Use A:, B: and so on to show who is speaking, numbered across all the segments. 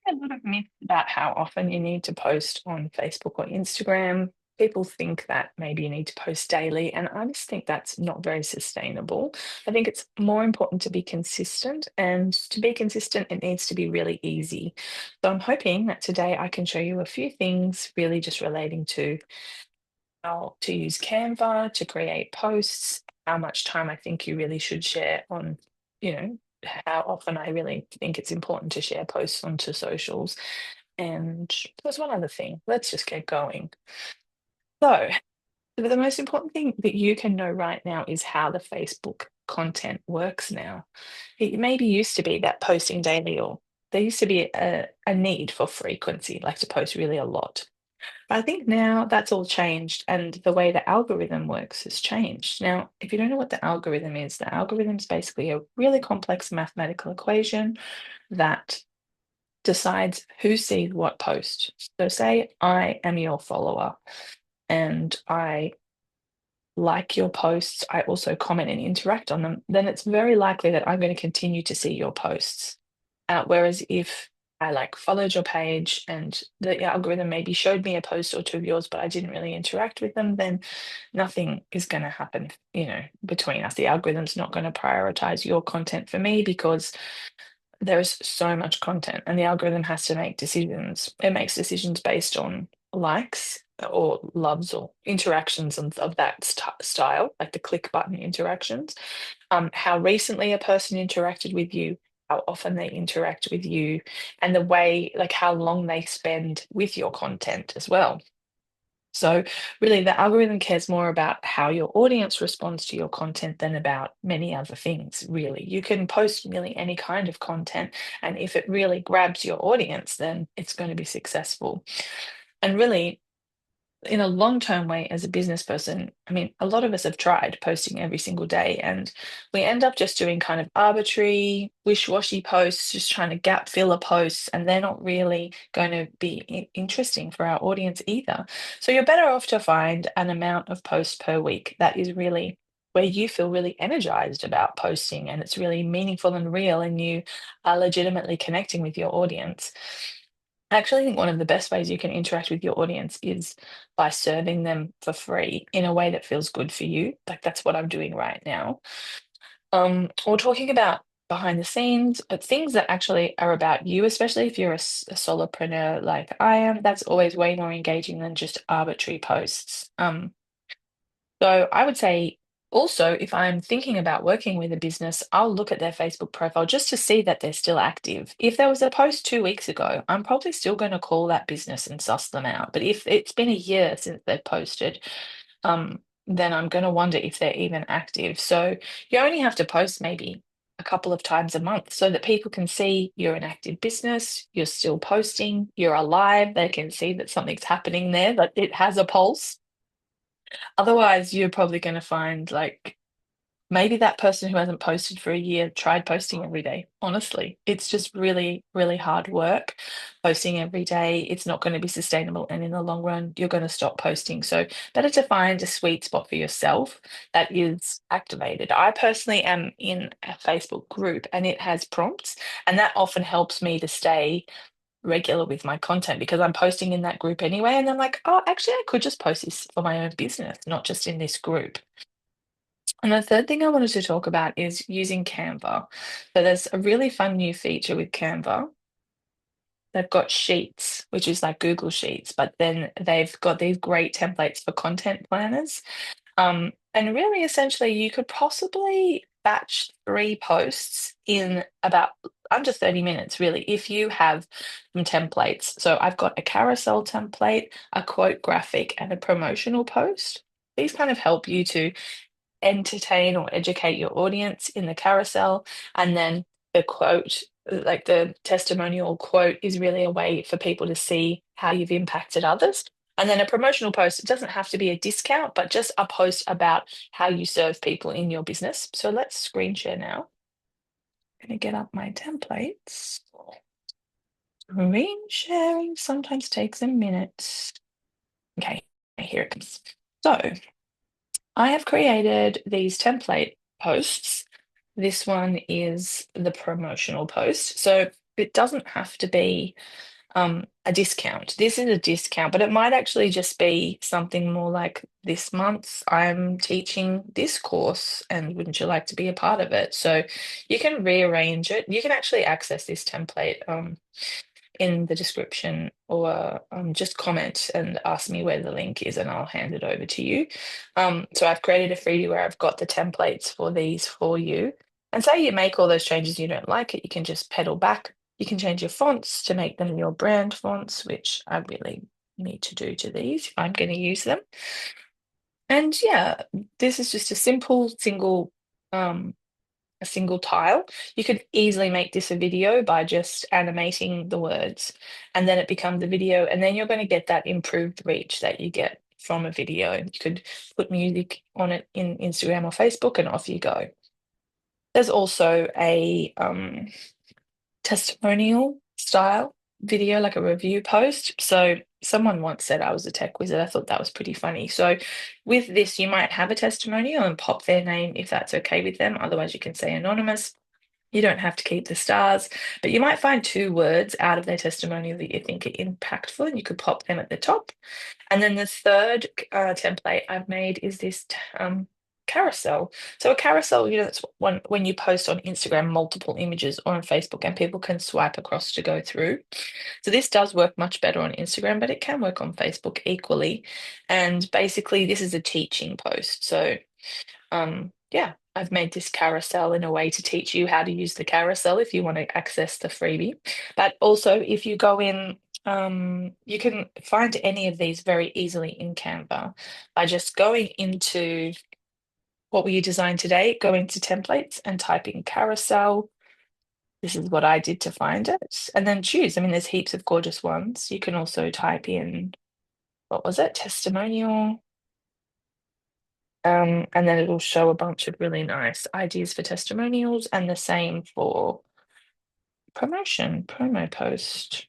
A: A lot of myths about how often you need to post on Facebook or Instagram. People think that maybe you need to post daily, and I just think that's not very sustainable. I think it's more important to be consistent, and to be consistent, it needs to be really easy. So I'm hoping that today I can show you a few things really just relating to how to use Canva to create posts, how much time I think you really should share on, you know, how often I really think it's important to share posts onto socials. And there's one other thing. Let's just get going. So, the most important thing that you can know right now is how the Facebook content works now. It maybe used to be that posting daily, or there used to be a need for frequency, like to post really a lot. But I think now that's all changed, and the way the algorithm works has changed. Now, if you don't know what the algorithm is basically a really complex mathematical equation that decides who sees what post. So, say I am your follower and I like your posts, I also comment and interact on them, then it's very likely that I'm going to continue to see your posts. Whereas if I like followed your page and the algorithm maybe showed me a post or two of yours, but I didn't really interact with them, then nothing is going to happen, between us. The algorithm's not going to prioritize your content for me because there's so much content and the algorithm has to make decisions. It makes decisions based on likes or loves or interactions of that style, like the click button interactions, how recently a person interacted with you, how often they interact with you, and the way, like how long they spend with your content as well. So, really, the algorithm cares more about how your audience responds to your content than about many other things, really. You can post really any kind of content, and if it really grabs your audience, then it's going to be successful. And really, in a long-term way as a business person, I mean, a lot of us have tried posting every single day and we end up just doing kind of arbitrary, wish-washy posts, just trying to gap filler posts, and they're not really going to be interesting for our audience either. So you're better off to find an amount of posts per week that is really where you feel really energized about posting and it's really meaningful and real and you are legitimately connecting with your audience. I actually think one of the best ways you can interact with your audience is by serving them for free in a way that feels good for you. Like that's what I'm doing right now. Or talking about behind the scenes, things that actually are about you, especially if you're a solopreneur like I am. That's always way more engaging than just arbitrary posts. So I would say also, if I'm thinking about working with a business, I'll look at their Facebook profile just to see that they're still active. If there was a post 2 weeks ago, I'm probably still going to call that business and suss them out. But if it's been a year since they've posted, then I'm going to wonder if they're even active. So you only have to post maybe a couple of times a month so that people can see you're an active business, you're still posting, you're alive. They can see that something's happening there, that it has a pulse. Otherwise, you're probably going to find like maybe that person who hasn't posted for a year tried posting every day. Honestly, it's just really, really hard work posting every day. It's not going to be sustainable. And in the long run, you're going to stop posting. So, better to find a sweet spot for yourself that is activated. I personally am in a Facebook group and it has prompts, and that often helps me to stay regular with my content because I'm posting in that group anyway. And I'm like, oh, actually, I could just post this for my own business, not just in this group. And the third thing I wanted to talk about is using Canva. So there's a really fun new feature with Canva. They've got Sheets, which is like Google Sheets, but then they've got these great templates for content planners. And really, essentially, you could possibly batch 3 posts in about under 30 minutes, really, if you have some templates. So I've got a carousel template, a quote graphic, and a promotional post. These kind of help you to entertain or educate your audience in the carousel. And then the quote, like the testimonial quote, is really a way for people to see how you've impacted others. And then a promotional post, it doesn't have to be a discount, but just a post about how you serve people in your business. So let's screen share now. I'm going to get up my templates. Screen sharing sometimes takes a minute. Okay, here it comes. So I have created these template posts. This one is the promotional post. So it doesn't have to be a discount. This is a discount, but it might actually just be something more like this month I'm teaching this course, and wouldn't you like to be a part of it? So you can rearrange it. You can actually access this template in the description, or just comment and ask me where the link is and I'll hand it over to you. So I've created a freebie where I've got the templates for these for you. And say you make all those changes, you don't like it, you can just pedal back. You can change your fonts to make them your brand fonts, which I really need to do to these if I'm going to use them. And yeah, this is just a simple um, a single tile. You could easily make this a video by just animating the words, and then it becomes a video, and then you're going to get that improved reach that you get from a video. You could put music on it in Instagram or Facebook, and off you go. There's also a testimonial style video, like a review post. So someone once said I was a tech wizard. I thought that was pretty funny. So with this, you might have a testimonial and pop their name if that's okay with them. Otherwise, you can say anonymous. You don't have to keep the stars, but you might find two words out of their testimonial that you think are impactful, and you could pop them at the top. And then the third template I've made is this carousel. So a carousel, that's when you post on Instagram multiple images, or on Facebook, and people can swipe across to go through. So this does work much better on Instagram, but it can work on Facebook equally. And basically, this is a teaching post. So yeah, I've made this carousel in a way to teach you how to use the carousel if you want to access the freebie. But also, if you go in, you can find any of these very easily in Canva by just going into what will you design today, go into templates and type in carousel. This is what I did to find it, and then choose. I mean, there's heaps of gorgeous ones. You can also type in, what was it, testimonial. And then it'll show a bunch of really nice ideas for testimonials, and the same for promo post.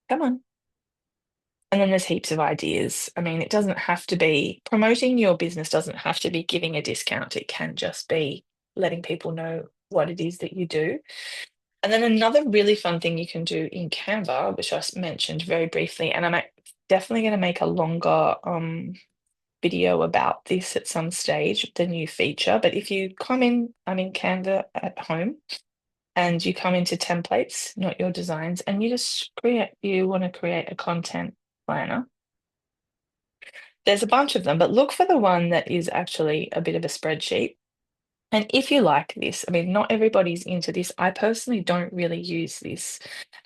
A: Come on. And then there's heaps of ideas. I mean, it doesn't have to be promoting your business, doesn't have to be giving a discount. It can just be letting people know what it is that you do. And then another really fun thing you can do in Canva, which I mentioned very briefly, and I'm definitely going to make a longer video about this at some stage, the new feature. But if you come in, I'm in Canva at home, and you come into templates, not your designs, and you want to create a content planner. There's a bunch of them, but look for the one that is actually a bit of a spreadsheet. And if you like this, I mean, not everybody's into this. I personally don't really use this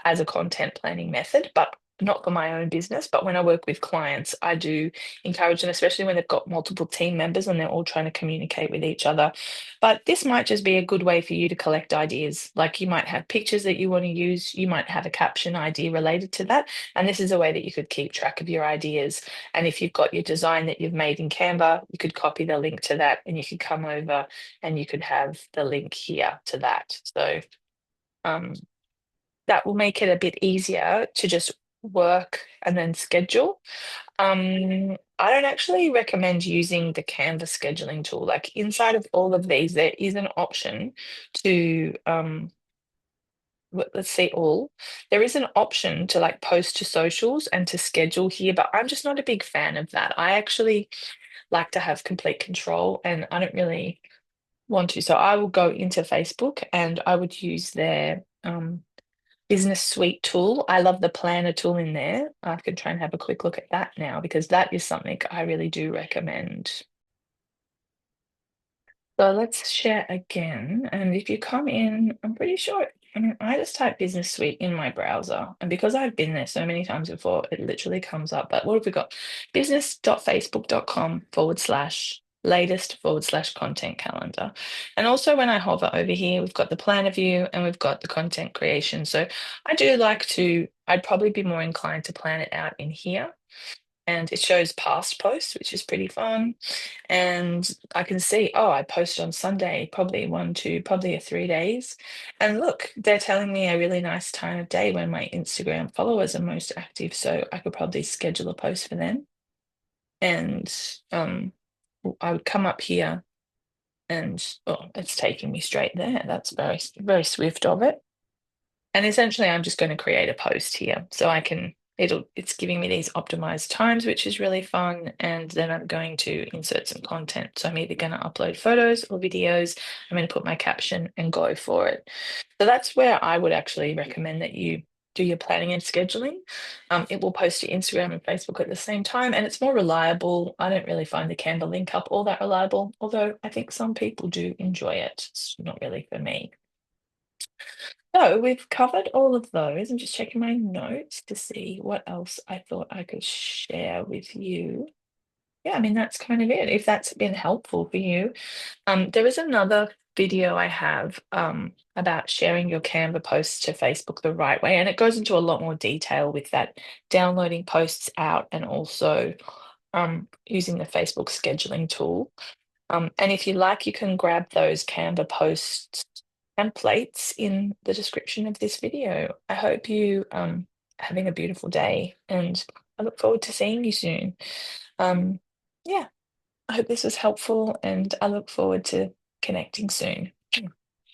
A: as a content planning method, but not for my own business. But when I work with clients, I do encourage them, especially when they've got multiple team members and they're all trying to communicate with each other. But this might just be a good way for you to collect ideas. Like, you might have pictures that you want to use, you might have a caption idea related to that. And this is a way that you could keep track of your ideas. And if you've got your design that you've made in Canva, you could copy the link to that, and you could come over and you could have the link here to that. So um, that will make it a bit easier to just work and then schedule. I don't actually recommend using the Canva scheduling tool. Like, inside of all of these, there is an option to let's see all. There is an option to like post to socials and to schedule here, but I'm just not a big fan of that. I actually like to have complete control, and I don't really want to. So I will go into Facebook and I would use their business suite tool. I love the planner tool in there. I could try and have a quick look at that now, because that is something I really do recommend. So let's share again. And if you come in, I'm pretty sure, I mean, I just type business suite in my browser. And because I've been there so many times before, it literally comes up. But what have we got? business.facebook.com/latest/content calendar. And also, when I hover over here, we've got the planner view and we've got the content creation. So I'd probably be more inclined to plan it out in here. And it shows past posts, which is pretty fun. And I can see, oh, I posted on Sunday, probably probably a 3 days. And look, they're telling me a really nice time of day when my Instagram followers are most active. So I could probably schedule a post for them. And I would come up here And oh, it's taking me straight there. That's very swift of it. And essentially, I'm just going to create a post here. So it's giving me these optimized times, which is really fun. And then I'm going to insert some content. So I'm either going to upload photos or videos. I'm going to put my caption and go for it. So that's where I would actually recommend that you do your planning and scheduling. It will post to Instagram and Facebook at the same time, and it's more reliable. I don't really find the Canva link up all that reliable, although I think some people do enjoy it. It's not really for me. So we've covered all of those. I'm just checking my notes to see what else I thought I could share with you. Yeah, I mean, that's kind of it. If that's been helpful for you. There is another video I have about sharing your Canva posts to Facebook the right way, and it goes into a lot more detail with that downloading posts out and also using the Facebook scheduling tool. And if you like, you can grab those Canva post templates in the description of this video. I hope you having a beautiful day, and I look forward to seeing you soon. Um, yeah, I hope this was helpful, and I look forward to connecting soon.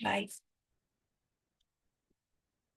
A: Bye.